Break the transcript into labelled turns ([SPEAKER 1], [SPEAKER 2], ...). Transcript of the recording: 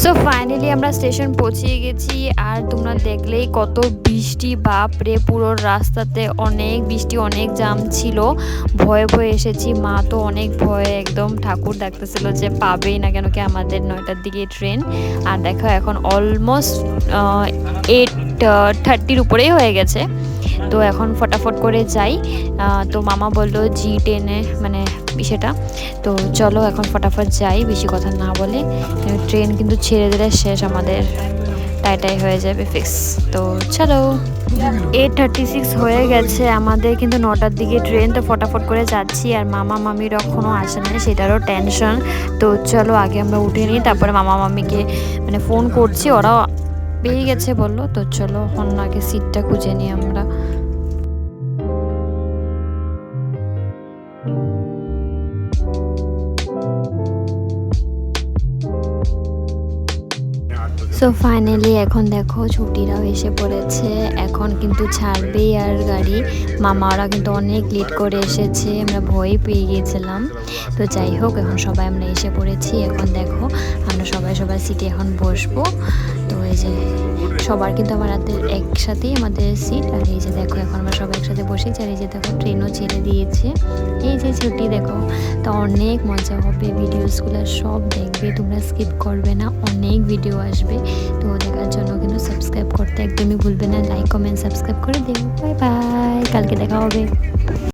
[SPEAKER 1] So finally আমরা station পৌঁছে গেছি। আর তোমরা দেখলেই কত বৃষ্টি, বাপরে পুরো রাস্তাতে অনেক বৃষ্টি, অনেক জ্যাম ছিল। ভয়ে ভয়ে এসেছি, মা তো অনেক ভয়ে একদম ঠাকুর ডাকতেছিল যে পাবেই না কেন কি আমাদের 9টার দিকে ট্রেন। আর দেখো এখন অলমোস্ট 8:30 উপরেই হয়ে গেছে। তো এখন ফটাফট করে যাই। তো মামা বললো G10-এ মানে সেটা। তো চলো এখন ফটাফট যাই বেশি কথা না বলে। ট্রেন কিন্তু ছেড়ে দিলে শেষ, আমাদের টাইটাই হয়ে যাবে ফিক্স। তো চলো, 8:36 হয়ে গেছে আমাদের, কিন্তু 9টার দিকে ট্রেন। তো ফটাফট করে যাচ্ছি। আর মামা মামির এখনও আসে নাই, সেটারও টেনশন। তো চলো আগে আমরা উঠে নিই, তারপরে মামা মামিকে মানে ফোন করছি, ওরাও পেয়ে গেছে বললো। তো চলো অন্য আগে সিটটা খুঁজে নিই আমরা। সো ফাইনালি এখন দেখো ছুটিরাও এসে পড়েছে, এখন কিন্তু ছাড়বেই আর গাড়ি। মামা ওরা কিন্তু অনেক লেট করে এসেছে, আমরা ভয় পেয়ে গিয়েছিলাম। তো যাই হোক এখন সবাই আমরা এসে পড়েছি। এখন দেখো আমরা সবাই সবার সিটে এখন বসবো। তো এই যে সবার কিন্তু আমাদের একসাথেই আমাদের সিট। আর এই যে দেখো এখন আমরা সবাই একসাথে বসেছি। আর এই যে দেখো ট্রেনও ছেড়ে দিয়েছে, এই যে ছুটি দেখো। তো অনেক মজা হবে, ভিডিওসগুলো সব দেখবে, তোমরা স্কিপ করবে না, অনেক ভিডিও আসবে। তো দেখার জন্য কিন্তু সাবস্ক্রাইব করতে একদমই ভুলবে না, লাইক কমেন্ট সাবস্ক্রাইব করে দিও। বাই বাই, কালকে দেখা হবে।